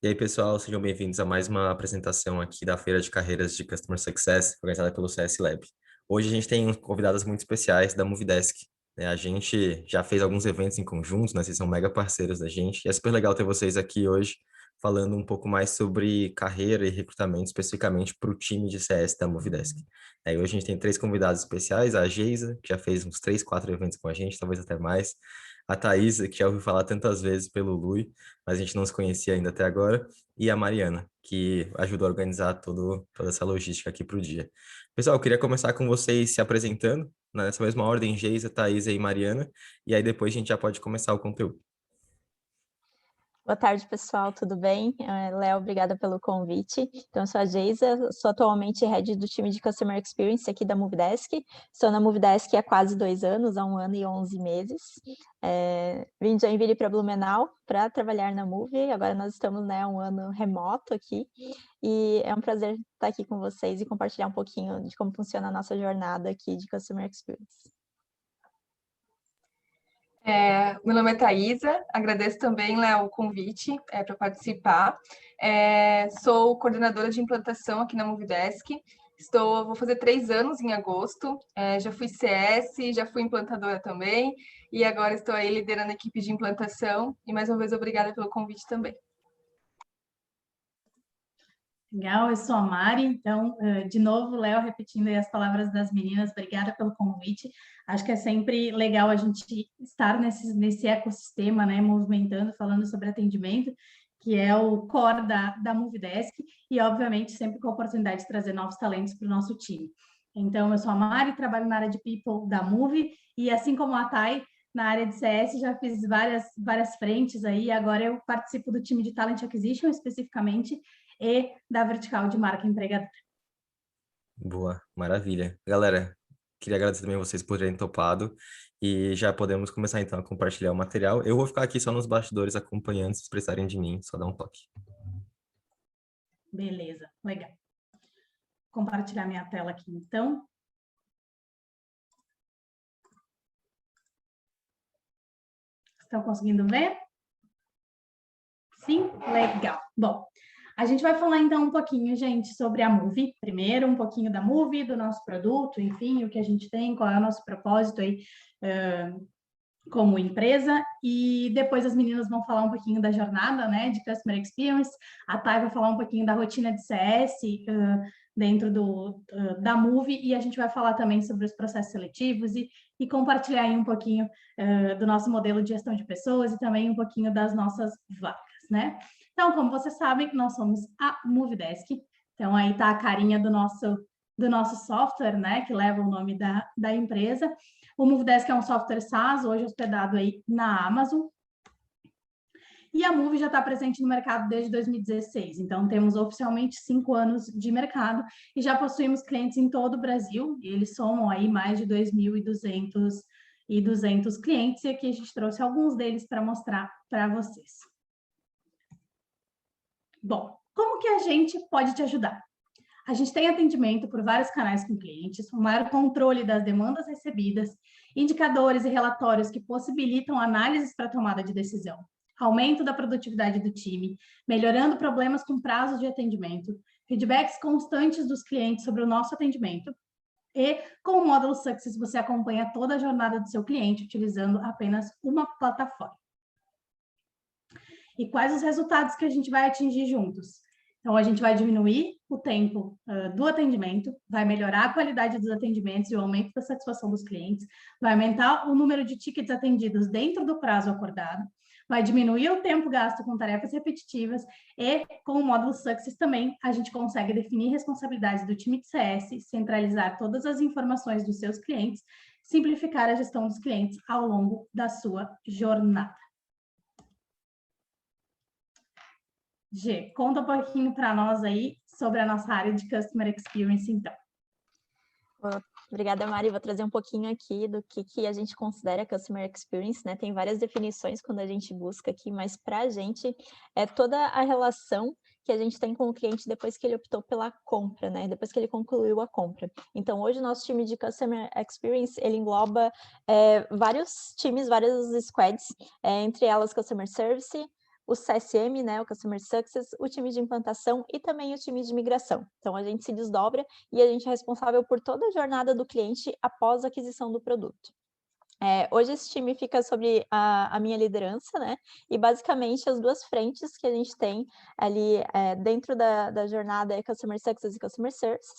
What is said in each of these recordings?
E aí, pessoal, sejam bem-vindos a mais uma apresentação aqui da Feira de Carreiras de Customer Success, organizada pelo CS Lab. Hoje a gente tem convidadas muito especiais da Movidesk, né? A gente já fez alguns eventos em conjunto, né? Vocês são mega parceiros da gente, e é super legal ter vocês aqui hoje falando um pouco mais sobre carreira e recrutamento, especificamente para o time de CS da Movidesk. Aí hoje a gente tem três convidados especiais, a Geisa, que já fez uns 3, 4 eventos com a gente, talvez até mais, a Thaisa, que já ouviu falar tantas vezes pelo Lui, mas a gente não se conhecia ainda até agora, e a Mariana, que ajudou a organizar toda essa logística aqui para o dia. Pessoal, eu queria começar com vocês se apresentando, né, nessa mesma ordem, Geisa, Thaisa e Mariana, e aí depois a gente já pode começar o conteúdo. Boa tarde, pessoal, tudo bem? Léo, obrigada pelo convite. Então, eu sou a Geisa, sou atualmente head do time de Customer Experience aqui da Movidesk. Estou na Movidesk há quase 2 anos, há 1 ano e 11 meses. Vim de Joinville para Blumenau para trabalhar na Movi. Agora nós estamos, né, há 1 ano remoto aqui. E é um prazer estar aqui com vocês e compartilhar um pouquinho de como funciona a nossa jornada aqui de Customer Experience. Meu nome é Thaisa, agradeço também, Léo, o convite para participar. Sou coordenadora de implantação aqui na Movidesk. Vou fazer 3 anos em agosto. Já fui CS, já fui implantadora também, e agora estou aí liderando a equipe de implantação. E mais uma vez, obrigada pelo convite também. Legal, eu sou a Mari, então, de novo, Léo, repetindo aí as palavras das meninas, obrigada pelo convite. Acho que é sempre legal a gente estar nesse ecossistema, né, movimentando, falando sobre atendimento, que é o core da Movidesk, e, obviamente, sempre com a oportunidade de trazer novos talentos para o nosso time. Então, eu sou a Mari, trabalho na área de People da Movi, e assim como a Thay, na área de CS, já fiz várias frentes aí, agora eu participo do time de Talent Acquisition, especificamente, e da vertical de marca empregadora. Boa, maravilha. Galera, queria agradecer também vocês por terem topado e já podemos começar então a compartilhar o material. Eu vou ficar aqui só nos bastidores acompanhando, se vocês precisarem de mim, só dá um toque. Beleza, legal. Vou compartilhar minha tela aqui, então. Estão conseguindo ver? Sim? Legal. Bom, a gente vai falar então um pouquinho, gente, sobre a Movi. Primeiro, um pouquinho da Movi, do nosso produto, enfim, o que a gente tem, qual é o nosso propósito aí como empresa. E depois as meninas vão falar um pouquinho da jornada, né, de Customer Experience. A Thay vai falar um pouquinho da rotina de CS dentro da Movi, e a gente vai falar também sobre os processos seletivos e compartilhar aí um pouquinho do nosso modelo de gestão de pessoas e também um pouquinho das nossas vagas, né? Então, como vocês sabem, nós somos a Movidesk. Então, aí está a carinha do nosso software, né, que leva o nome da empresa. O Movidesk é um software SaaS, hoje hospedado aí na Amazon. E a Movi já está presente no mercado desde 2016, então temos oficialmente 5 anos de mercado e já possuímos clientes em todo o Brasil, e eles somam aí mais de 2.200 clientes, e aqui a gente trouxe alguns deles para mostrar para vocês. Bom, como que a gente pode te ajudar? A gente tem atendimento por vários canais com clientes, um maior controle das demandas recebidas, indicadores e relatórios que possibilitam análises para tomada de decisão, aumento da produtividade do time, melhorando problemas com prazos de atendimento, feedbacks constantes dos clientes sobre o nosso atendimento, e com o módulo Success você acompanha toda a jornada do seu cliente utilizando apenas uma plataforma. E quais os resultados que a gente vai atingir juntos? Então, a gente vai diminuir o tempo do atendimento, vai melhorar a qualidade dos atendimentos e o aumento da satisfação dos clientes, vai aumentar o número de tickets atendidos dentro do prazo acordado, vai diminuir o tempo gasto com tarefas repetitivas e, com o módulo Success também, a gente consegue definir responsabilidades do time de CS, centralizar todas as informações dos seus clientes, simplificar a gestão dos clientes ao longo da sua jornada. Gê, conta um pouquinho para nós aí sobre a nossa área de Customer Experience, então. Obrigada, Mari. Vou trazer um pouquinho aqui do que a gente considera Customer Experience, né? Tem várias definições quando a gente busca aqui, mas para a gente é toda a relação que a gente tem com o cliente depois que ele optou pela compra, né? Depois que ele concluiu a compra. Então, hoje o nosso time de Customer Experience, ele engloba vários times, várias squads, entre elas Customer Service, o CSM, né, o Customer Success, o time de implantação e também o time de migração. Então, a gente se desdobra e a gente é responsável por toda a jornada do cliente após a aquisição do produto. Hoje esse time fica sobre a minha liderança, né? E basicamente as duas frentes que a gente tem ali dentro da jornada é Customer Success e Customer Service,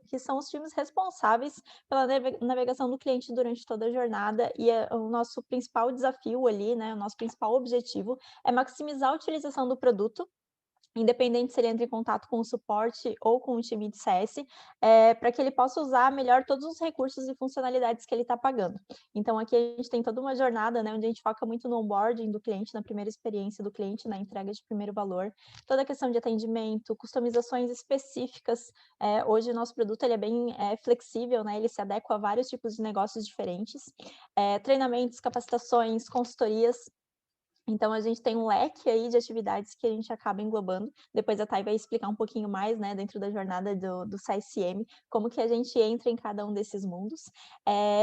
que são os times responsáveis pela navegação do cliente durante toda a jornada. E o nosso principal desafio ali, né? O nosso principal objetivo é maximizar a utilização do produto, independente se ele entra em contato com o suporte ou com o time de CS, para que ele possa usar melhor todos os recursos e funcionalidades que ele está pagando. Então, aqui a gente tem toda uma jornada, né, onde a gente foca muito no onboarding do cliente, na primeira experiência do cliente, na entrega de primeiro valor, toda a questão de atendimento, customizações específicas. Hoje o nosso produto ele é bem flexível, né, ele se adequa a vários tipos de negócios diferentes, treinamentos, capacitações, consultorias. Então, a gente tem um leque aí de atividades que a gente acaba englobando. Depois a Thay vai explicar um pouquinho mais, né, dentro da jornada do CSM, como que a gente entra em cada um desses mundos.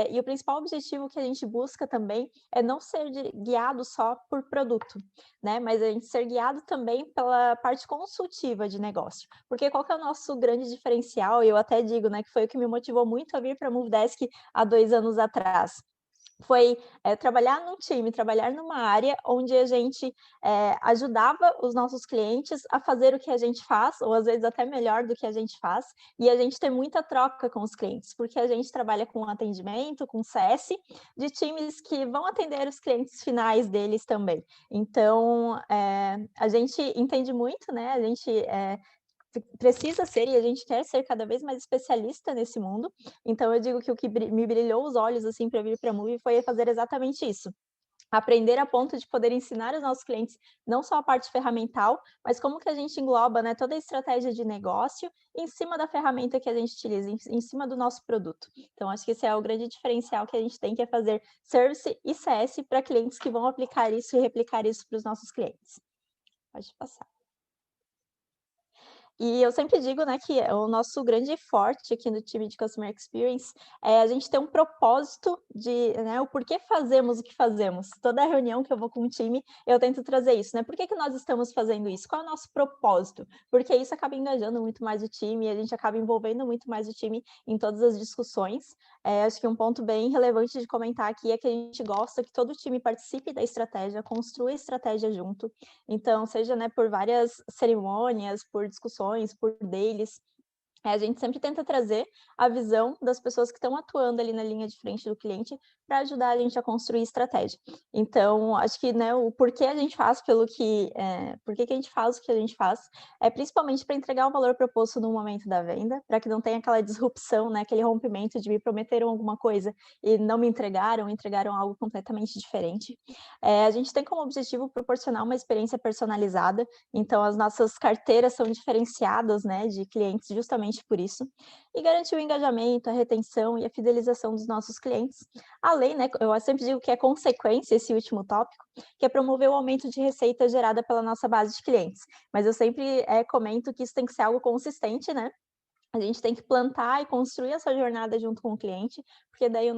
E o principal objetivo que a gente busca também é não ser guiado só por produto, né, mas a gente ser guiado também pela parte consultiva de negócio. Porque qual que é o nosso grande diferencial? Eu até digo, né, que foi o que me motivou muito a vir para a Movidesk há 2 anos atrás. Foi trabalhar num time, trabalhar numa área onde a gente ajudava os nossos clientes a fazer o que a gente faz, ou às vezes até melhor do que a gente faz, e a gente tem muita troca com os clientes, porque a gente trabalha com atendimento, com CS, de times que vão atender os clientes finais deles também. Então, a gente entende muito, né? A gente precisa ser e a gente quer ser cada vez mais especialista nesse mundo. Então eu digo que o que me brilhou os olhos assim para vir para a Moove foi fazer exatamente isso. Aprender a ponto de poder ensinar os nossos clientes não só a parte ferramental, mas como que a gente engloba, né, toda a estratégia de negócio em cima da ferramenta que a gente utiliza, em cima do nosso produto. Então, acho que esse é o grande diferencial que a gente tem, que é fazer Service e CS para clientes que vão aplicar isso e replicar isso para os nossos clientes. Pode passar. E eu sempre digo, né, que o nosso grande forte aqui no time de Customer Experience é a gente ter um propósito de, né, o porquê fazemos o que fazemos. Toda reunião que eu vou com o time, eu tento trazer isso, né? Por que nós estamos fazendo isso? Qual é o nosso propósito? Porque isso acaba engajando muito mais o time e a gente acaba envolvendo muito mais o time em todas as discussões. Acho que um ponto bem relevante de comentar aqui é que a gente gosta que todo o time participe da estratégia, construa a estratégia junto. Então, seja, né, por várias cerimônias, por discussões, por deles, a gente sempre tenta trazer a visão das pessoas que estão atuando ali na linha de frente do cliente para ajudar a gente a construir estratégia. Então, acho que, né, o porquê a gente faz porquê que a gente faz o que a gente faz, é principalmente para entregar o valor proposto no momento da venda, para que não tenha aquela disrupção, né, aquele rompimento de me prometeram alguma coisa e não me entregaram algo completamente diferente. A gente tem como objetivo proporcionar uma experiência personalizada, então as nossas carteiras são diferenciadas, né, de clientes justamente por isso, e garantir o engajamento, a retenção e a fidelização dos nossos clientes. Além, né, eu sempre digo que é consequência esse último tópico, que é promover o aumento de receita gerada pela nossa base de clientes. Mas eu sempre comento que isso tem que ser algo consistente, né? A gente tem que plantar e construir essa jornada junto com o cliente, porque daí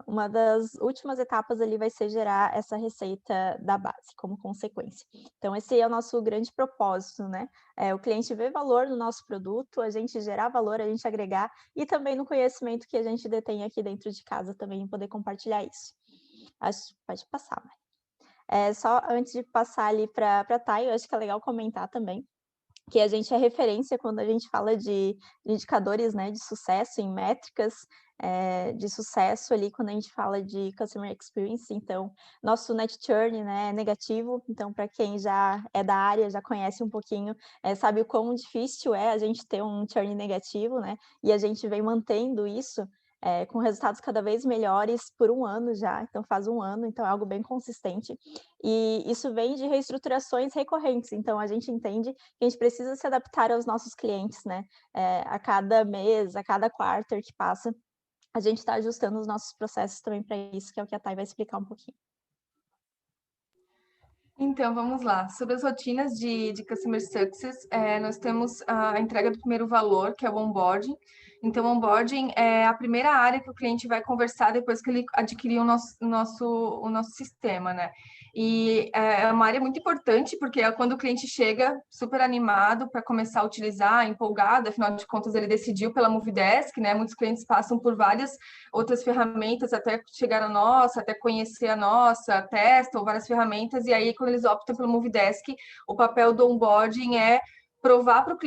uma das últimas etapas ali vai ser gerar essa receita da base, como consequência. Então, esse é o nosso grande propósito, né? O cliente ver valor no nosso produto, a gente gerar valor, a gente agregar, e também no conhecimento que a gente detém aqui dentro de casa também, poder compartilhar isso. Pode passar, Mari. Só antes de passar ali para a Thay, eu acho que é legal comentar também que a gente é referência quando a gente fala de indicadores, né, de sucesso em métricas de sucesso ali quando a gente fala de Customer Experience. Então, nosso Net Churn, né, é negativo, então para quem já é da área, já conhece um pouquinho, sabe o quão difícil é a gente ter um churn negativo, né, e a gente vem mantendo isso com resultados cada vez melhores por 1 ano já, então faz 1 ano, então é algo bem consistente, e isso vem de reestruturações recorrentes, então a gente entende que a gente precisa se adaptar aos nossos clientes, né, a cada mês, a cada quarter que passa, a gente está ajustando os nossos processos também para isso, que é o que a Thay vai explicar um pouquinho. Então, vamos lá. Sobre as rotinas de Customer Success, nós temos a entrega do primeiro valor, que é o onboarding. Então, onboarding é a primeira área que o cliente vai conversar depois que ele adquirir o nosso sistema, né? E é uma área muito importante, porque é quando o cliente chega super animado para começar a utilizar, empolgado, afinal de contas ele decidiu pela Movidesk, né? Muitos clientes passam por várias outras ferramentas até chegar à nossa, até conhecer a nossa, testam várias ferramentas, e aí quando eles optam pelo Movidesk, o papel do onboarding é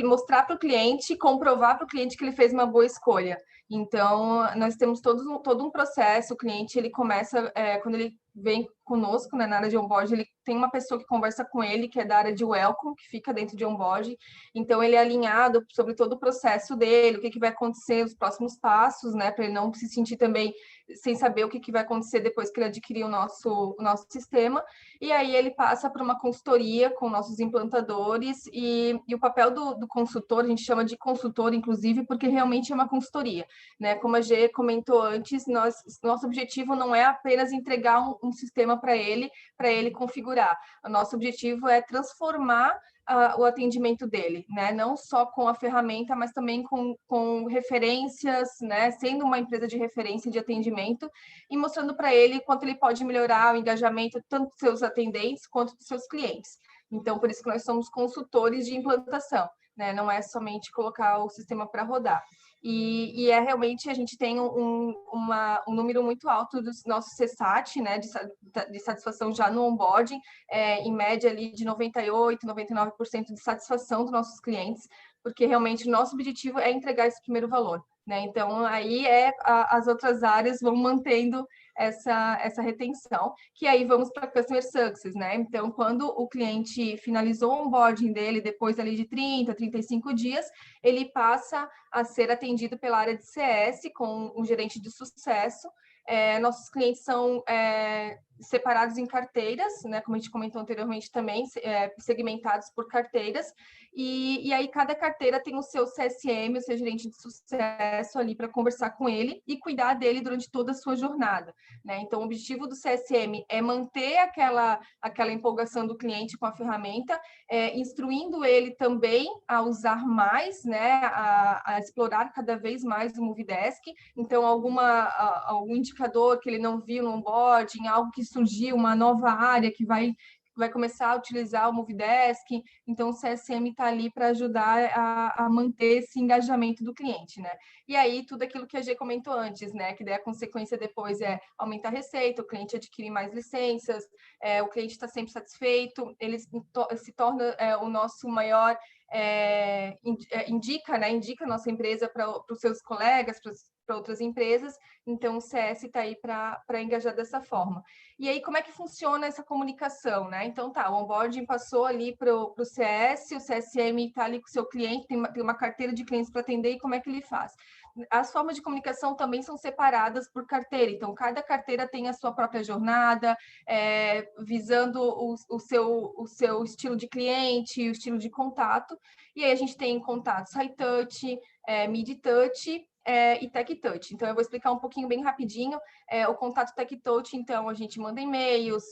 mostrar para o cliente, comprovar para o cliente que ele fez uma boa escolha. Então, nós temos todo um processo, o cliente, ele começa, quando ele vem conosco, né, na área de onboarding, ele tem uma pessoa que conversa com ele, que é da área de welcome, que fica dentro de onboarding, então ele é alinhado sobre todo o processo dele, o que vai acontecer, os próximos passos, né, para ele não se sentir também sem saber o que vai acontecer depois que ele adquirir o nosso sistema, e aí ele passa por uma consultoria com nossos implantadores, e o papel do consultor, a gente chama de consultor, inclusive, porque realmente é uma consultoria, né, como a Gê comentou antes, nosso objetivo não é apenas entregar um sistema para ele configurar. O nosso objetivo é transformar o atendimento dele, né? Não só com a ferramenta, mas também com referências, né? Sendo uma empresa de referência de atendimento e mostrando para ele quanto ele pode melhorar o engajamento tanto dos seus atendentes quanto dos seus clientes. Então, por isso que nós somos consultores de implantação, né? Não é somente colocar o sistema para rodar. E é realmente, a gente tem um número muito alto dos nossos CSAT, né, de satisfação já no onboarding, em média ali de 98%, 99% de satisfação dos nossos clientes, porque realmente o nosso objetivo é entregar esse primeiro valor, né? Então, aí as outras áreas vão mantendo essa retenção, que aí vamos para Customer Success, né? Então, quando o cliente finalizou o onboarding dele, depois ali de 30, 35 dias, ele passa a ser atendido pela área de CS, com um gerente de sucesso. Nossos clientes são separados em carteiras, né, como a gente comentou anteriormente também, segmentados por carteiras, e aí cada carteira tem o seu CSM, o seu gerente de sucesso ali para conversar com ele e cuidar dele durante toda a sua jornada, né? Então, o objetivo do CSM é manter aquela empolgação do cliente com a ferramenta, instruindo ele também a usar mais, né, a explorar cada vez mais o Movidesk. Então, algum indicador que ele não viu no onboarding, algo que surgiu, uma nova área que vai começar a utilizar o Movidesk, então o CSM está ali para ajudar a manter esse engajamento do cliente, né? E aí, tudo aquilo que a Gê comentou antes, né? Que daí a consequência depois é aumentar a receita, o cliente adquirir mais licenças, o cliente está sempre satisfeito, ele se torna o nosso maior... indica a nossa empresa para os seus colegas, para outras empresas, então o CS está aí para engajar dessa forma. E aí, como é que funciona essa comunicação, né? Então, o onboarding passou ali para o CS, o CSM está ali com o seu cliente, tem uma carteira de clientes para atender, e como é que ele faz? As formas de comunicação também são separadas por carteira, então cada carteira tem a sua própria jornada, visando o seu estilo de cliente, o estilo de contato, e aí a gente tem contatos high touch, mid touch, e Tech Touch. Então, eu vou explicar um pouquinho bem rapidinho. O contato Tech Touch, então, a gente manda e-mails,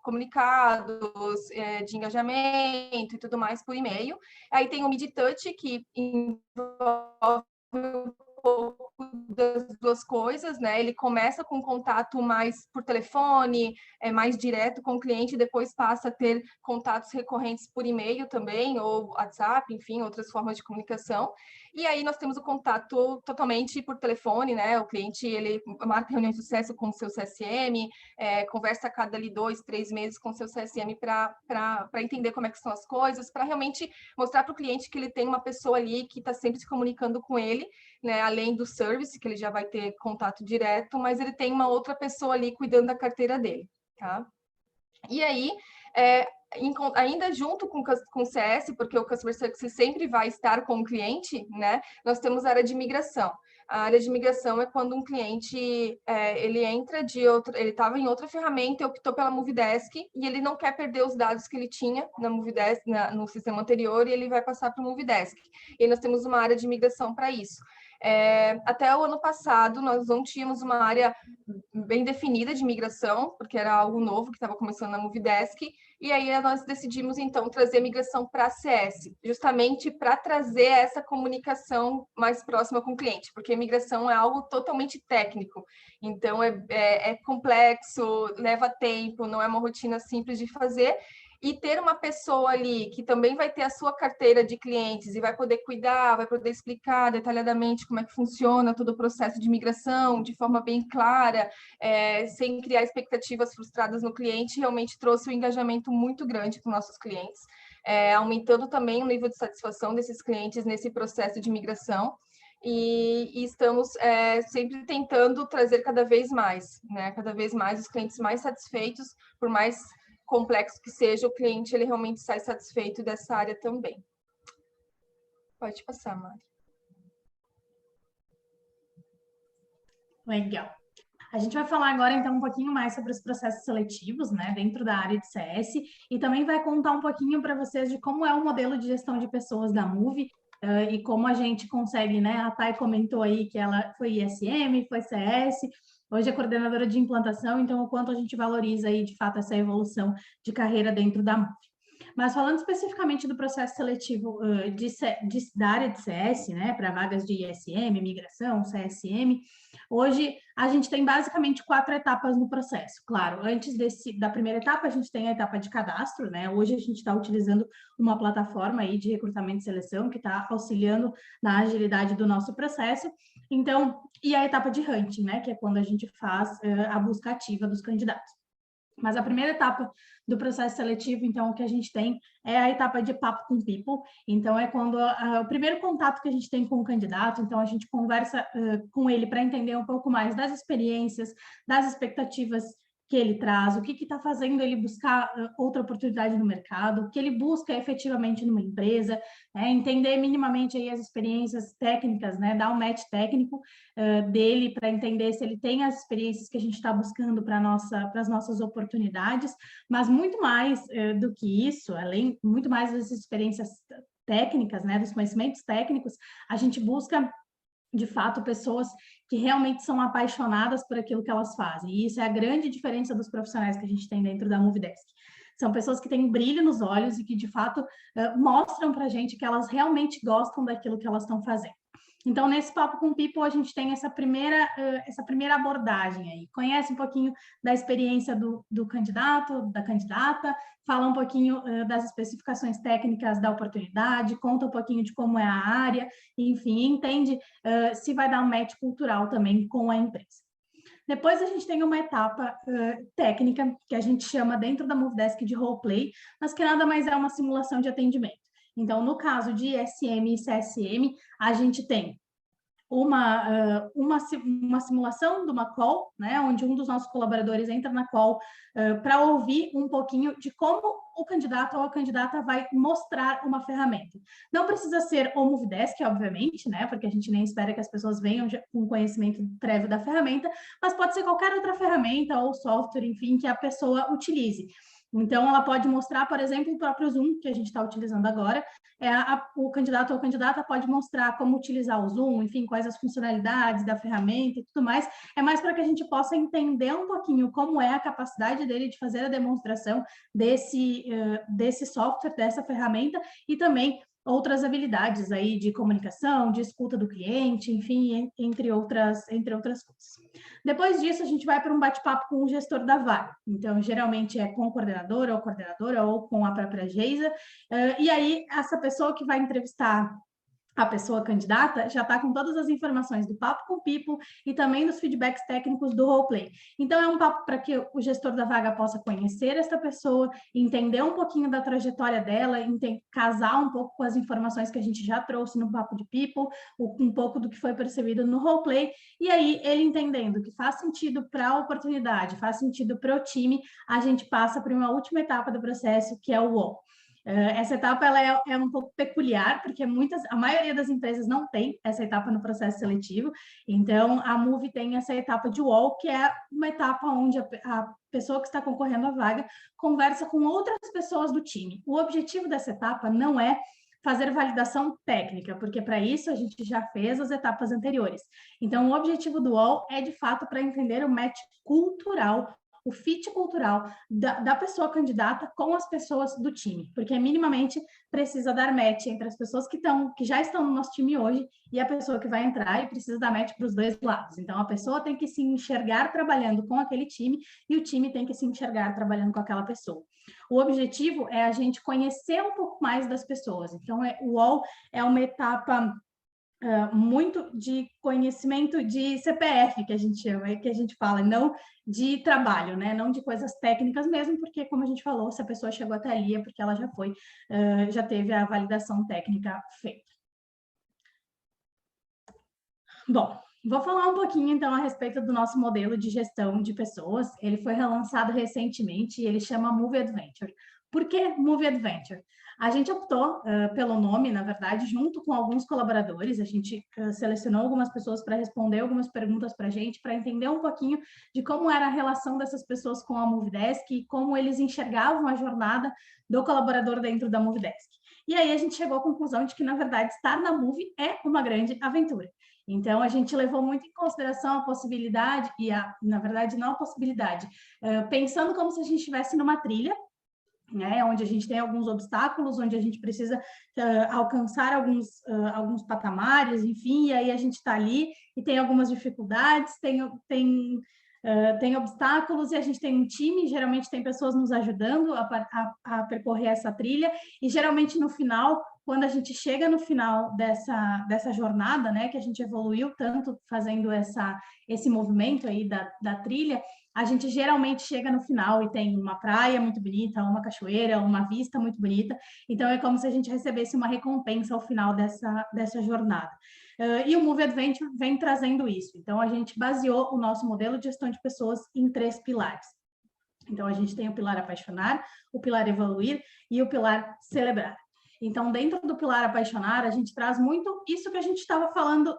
comunicados de engajamento e tudo mais por e-mail. Aí tem o Mid Touch, que envolve um pouco das duas coisas, né? Ele começa com contato mais por telefone, mais direto com o cliente, depois passa a ter contatos recorrentes por e-mail também, ou WhatsApp, enfim, outras formas de comunicação. E aí nós temos o contato totalmente por telefone, né? O cliente, ele marca reunião de sucesso com o seu CSM, conversa a cada ali 2, 3 meses com o seu CSM para entender como é que são as coisas, para realmente mostrar para o cliente que ele tem uma pessoa ali que está sempre se comunicando com ele, né? Além do service, que ele já vai ter contato direto, mas ele tem uma outra pessoa ali cuidando da carteira dele, tá? E aí, ainda junto com o CS, porque o Customer Success sempre vai estar com o cliente, né? Nós temos a área de migração. A área de migração é quando um cliente ele entra ele estava em outra ferramenta e optou pela Movidesk e ele não quer perder os dados que ele tinha na Movidesk, no sistema anterior, e ele vai passar para o Movidesk. E nós temos uma área de migração para isso. Até o ano passado, nós não tínhamos uma área bem definida de migração, porque era algo novo que estava começando na Movidesk, e aí nós decidimos, então, trazer migração para a CS, justamente para trazer essa comunicação mais próxima com o cliente, porque migração é algo totalmente técnico, então é complexo, leva tempo, não é uma rotina simples de fazer, e ter uma pessoa ali que também vai ter a sua carteira de clientes e vai poder cuidar, vai poder explicar detalhadamente como é que funciona todo o processo de migração, de forma bem clara, sem criar expectativas frustradas no cliente, realmente trouxe um engajamento muito grande para os nossos clientes, aumentando também o nível de satisfação desses clientes nesse processo de migração. E estamos sempre tentando trazer cada vez mais, né? Cada vez mais os clientes mais satisfeitos, por mais complexo que seja, o cliente ele realmente sai satisfeito dessa área também. Pode passar, Mari. Legal. A gente vai falar agora, então, um pouquinho mais sobre os processos seletivos, né, dentro da área de CS, e também vai contar um pouquinho para vocês de como é o modelo de gestão de pessoas da Moove, e como a gente consegue, né, a Thay comentou aí que ela foi ISM, foi CS, hoje é coordenadora de implantação, então o quanto a gente valoriza aí, de fato, essa evolução de carreira dentro da Moove. Mas falando especificamente do processo seletivo da área de CS, né, para vagas de ISM, migração, CSM, hoje a gente tem basicamente 4 etapas no processo. Claro, antes da primeira etapa, a gente tem a etapa de cadastro, né? Hoje a gente está utilizando uma plataforma aí de recrutamento e seleção que está auxiliando na agilidade do nosso processo. Então, e a etapa de hunting, né? Que é quando a gente faz a busca ativa dos candidatos. Mas a primeira etapa do processo seletivo, então, o que a gente tem é a etapa de papo com people. Então, é quando o primeiro contato que a gente tem com o candidato, então a gente conversa com ele para entender um pouco mais das experiências, das expectativas que ele traz, o que está fazendo ele buscar outra oportunidade no mercado, o que ele busca efetivamente numa empresa, entender minimamente aí as experiências técnicas, né, dar um match técnico dele para entender se ele tem as experiências que a gente está buscando para as nossas oportunidades, mas muito mais do que isso, além, muito mais dessas experiências técnicas, né, dos conhecimentos técnicos, a gente busca de fato, pessoas que realmente são apaixonadas por aquilo que elas fazem. E isso é a grande diferença dos profissionais que a gente tem dentro da Movidesk. São pessoas que têm brilho nos olhos e que, de fato, mostram para a gente que elas realmente gostam daquilo que elas estão fazendo. Então, nesse Papo com People, a gente tem essa primeira abordagem aí. Conhece um pouquinho da experiência do candidato, da candidata, fala um pouquinho das especificações técnicas da oportunidade, conta um pouquinho de como é a área, enfim, entende se vai dar um match cultural também com a empresa. Depois a gente tem uma etapa técnica, que a gente chama dentro da Movidesk de roleplay, mas que nada mais é uma simulação de atendimento. Então, no caso de ISM e CSM, a gente tem uma simulação de uma call, né, onde um dos nossos colaboradores entra na call para ouvir um pouquinho de como o candidato ou a candidata vai mostrar uma ferramenta. Não precisa ser o Movidesk, obviamente, né, porque a gente nem espera que as pessoas venham com conhecimento prévio da ferramenta, mas pode ser qualquer outra ferramenta ou software, enfim, que a pessoa utilize. Então, ela pode mostrar, por exemplo, o próprio Zoom, que a gente está utilizando agora, o candidato ou a candidata pode mostrar como utilizar o Zoom, enfim, quais as funcionalidades da ferramenta e tudo mais. É mais para que a gente possa entender um pouquinho como é a capacidade dele de fazer a demonstração desse software, dessa ferramenta, e também outras habilidades aí de comunicação, de escuta do cliente, enfim, entre outras coisas. Depois disso, a gente vai para um bate-papo com o gestor da vaga. Então, geralmente é com o coordenador ou coordenadora ou com a própria Geisa. E aí, essa pessoa que vai entrevistar a pessoa candidata já está com todas as informações do Papo com People e também dos feedbacks técnicos do roleplay. Então, é um papo para que o gestor da vaga possa conhecer essa pessoa, entender um pouquinho da trajetória dela, casar um pouco com as informações que a gente já trouxe no Papo de People, um pouco do que foi percebido no roleplay, e aí ele entendendo que faz sentido para a oportunidade, faz sentido para o time, a gente passa para uma última etapa do processo, que é o UOL. Essa etapa ela é um pouco peculiar, porque a maioria das empresas não tem essa etapa no processo seletivo, então a Moove tem essa etapa de UOL, que é uma etapa onde a pessoa que está concorrendo à vaga conversa com outras pessoas do time. O objetivo dessa etapa não é fazer validação técnica, porque para isso a gente já fez as etapas anteriores. Então, o objetivo do UOL é, de fato, para entender o match cultural, o fit cultural da pessoa candidata com as pessoas do time, porque minimamente precisa dar match entre as pessoas que já estão no nosso time hoje e a pessoa que vai entrar, e precisa dar match para os dois lados. Então, a pessoa tem que se enxergar trabalhando com aquele time e o time tem que se enxergar trabalhando com aquela pessoa. O objetivo é a gente conhecer um pouco mais das pessoas. Então, o UOL é uma etapa muito de conhecimento de CPF, que a gente chama, que a gente fala, não de trabalho, né? Não de coisas técnicas mesmo, porque, como a gente falou, se a pessoa chegou até ali é porque ela já teve a validação técnica feita. Bom, vou falar um pouquinho, então, a respeito do nosso modelo de gestão de pessoas. Ele foi relançado recentemente e ele chama Move Adventure. Por que Move Adventure? A gente optou pelo nome, na verdade, junto com alguns colaboradores. A gente selecionou algumas pessoas para responder algumas perguntas para a gente, para entender um pouquinho de como era a relação dessas pessoas com a Movidesk e como eles enxergavam a jornada do colaborador dentro da Movidesk. E aí a gente chegou à conclusão de que, na verdade, estar na Move é uma grande aventura. Então, a gente levou muito em consideração a possibilidade, na verdade, não a possibilidade, pensando como se a gente estivesse numa trilha, né, onde a gente tem alguns obstáculos, onde a gente precisa alcançar alguns patamares, enfim, e aí a gente está ali e tem algumas dificuldades, tem obstáculos, e a gente tem um time, geralmente tem pessoas nos ajudando a percorrer essa trilha, e geralmente no final, quando a gente chega no final dessa jornada, né, que a gente evoluiu tanto fazendo esse movimento aí da trilha, a gente geralmente chega no final e tem uma praia muito bonita, uma cachoeira, uma vista muito bonita. Então, é como se a gente recebesse uma recompensa ao final dessa jornada. E o Move Adventure vem trazendo isso. Então, a gente baseou o nosso modelo de gestão de pessoas em 3 pilares. Então, a gente tem o pilar apaixonar, o pilar evoluir e o pilar celebrar. Então, dentro do pilar apaixonar, a gente traz muito isso que a gente estava falando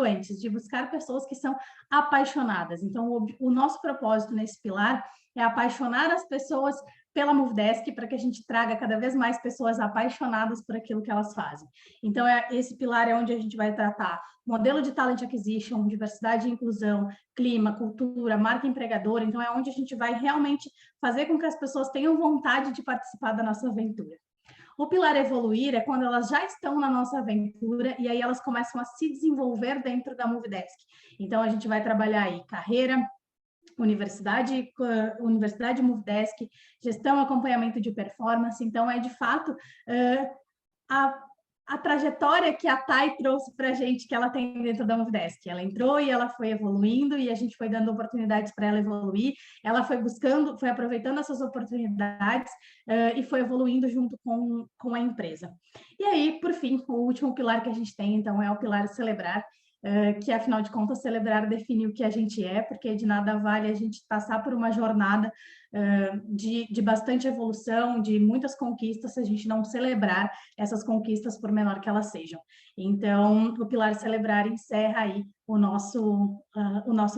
antes, de buscar pessoas que são apaixonadas. Então, o nosso propósito nesse pilar é apaixonar as pessoas pela Movidesk, para que a gente traga cada vez mais pessoas apaixonadas por aquilo que elas fazem. Então, esse pilar é onde a gente vai tratar modelo de talent acquisition, diversidade e inclusão, clima, cultura, marca empregadora. Então, é onde a gente vai realmente fazer com que as pessoas tenham vontade de participar da nossa aventura. O pilar evoluir é quando elas já estão na nossa aventura e aí elas começam a se desenvolver dentro da Movidesk. Então, a gente vai trabalhar aí carreira, universidade Movidesk, gestão, acompanhamento de performance. Então, é de fato a trajetória que a Thay trouxe para a gente, que ela tem dentro da Movidesk. Ela entrou e ela foi evoluindo, e a gente foi dando oportunidades para ela evoluir, ela foi buscando, foi aproveitando essas oportunidades e foi evoluindo junto com a empresa. E aí, por fim, o último pilar que a gente tem, então, é o pilar celebrar, que, afinal de contas, celebrar define o que a gente é, porque de nada vale a gente passar por uma jornada de bastante evolução, de muitas conquistas, se a gente não celebrar essas conquistas, por menor que elas sejam. Então, o pilar celebrar encerra aí o nosso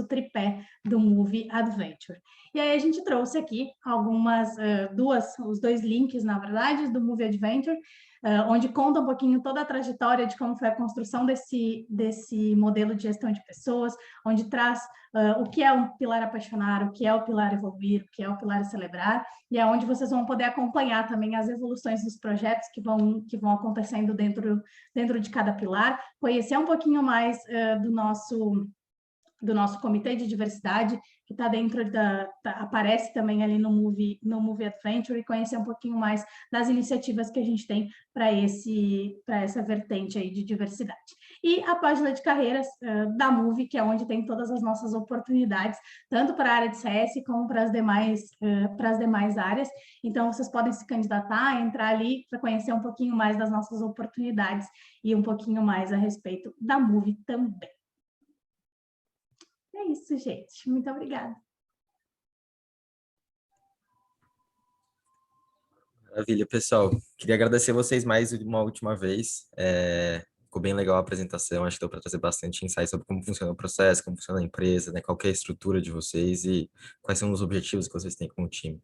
tripé do Move Adventure. E aí a gente trouxe aqui os 2 links, na verdade, do Move Adventure, onde conta um pouquinho toda a trajetória de como foi a construção desse modelo de gestão de pessoas, onde traz o que é o pilar apaixonar, o que é o pilar evoluir, o que é o pilar celebrar, e é onde vocês vão poder acompanhar também as evoluções dos projetos que vão acontecendo dentro de cada pilar, conhecer um pouquinho mais do nosso comitê de diversidade, que está dentro aparece também ali no Move Adventure, e conhecer um pouquinho mais das iniciativas que a gente tem para essa vertente aí de diversidade. E a página de carreiras da Move, que é onde tem todas as nossas oportunidades, tanto para a área de CS como para as demais áreas. Então, vocês podem se candidatar, entrar ali para conhecer um pouquinho mais das nossas oportunidades e um pouquinho mais a respeito da Move também. É isso, gente. Muito obrigada. Maravilha, pessoal. Queria agradecer vocês mais uma última vez. Ficou bem legal a apresentação. Acho que deu para trazer bastante insight sobre como funciona o processo, como funciona a empresa, né? Qual que é a estrutura de vocês e quais são os objetivos que vocês têm com o time.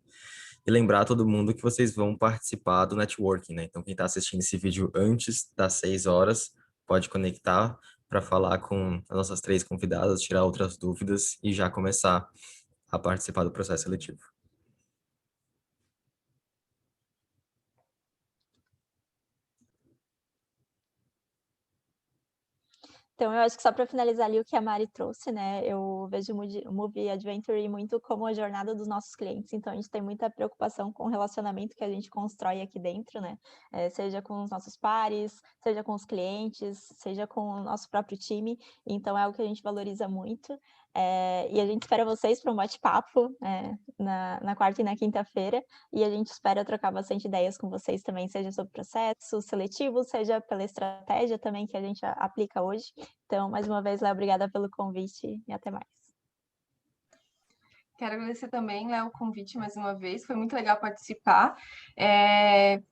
E lembrar todo mundo que vocês vão participar do networking, né? Então, quem está assistindo esse vídeo antes das 6 horas, pode conectar para falar com as nossas 3 convidadas, tirar outras dúvidas e já começar a participar do processo seletivo. Então, eu acho que só para finalizar ali o que a Mari trouxe, né? Eu vejo o Movie Adventure muito como a jornada dos nossos clientes. Então, a gente tem muita preocupação com o relacionamento que a gente constrói aqui dentro, né? Seja com os nossos pares, seja com os clientes, seja com o nosso próprio time. Então, é algo que a gente valoriza muito. E a gente espera vocês para um bate-papo na quarta e na quinta-feira. E a gente espera trocar bastante ideias com vocês também, seja sobre processos seletivos, seja pela estratégia também que a gente aplica hoje. Então, mais uma vez, Léo, obrigada pelo convite e até mais. Quero agradecer também, Léo, o convite mais uma vez. Foi muito legal participar.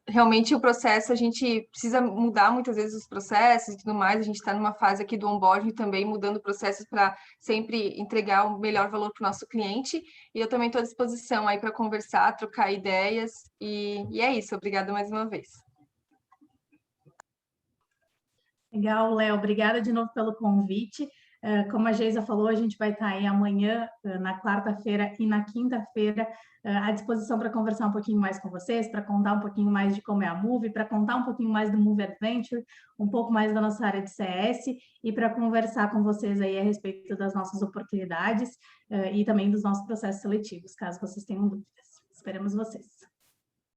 Realmente, o processo, a gente precisa mudar muitas vezes os processos e tudo mais. A gente está numa fase aqui do onboarding também, mudando processos para sempre entregar o melhor valor para o nosso cliente. E eu também estou à disposição aí para conversar, trocar ideias. E é isso. Obrigada mais uma vez. Legal, Léo. Obrigada de novo pelo convite. Como a Geisa falou, a gente vai estar aí amanhã, na quarta-feira e na quinta-feira, à disposição para conversar um pouquinho mais com vocês, para contar um pouquinho mais de como é a Move, para contar um pouquinho mais do Move Adventure, um pouco mais da nossa área de CS e para conversar com vocês aí a respeito das nossas oportunidades e também dos nossos processos seletivos, caso vocês tenham dúvidas. Esperamos vocês.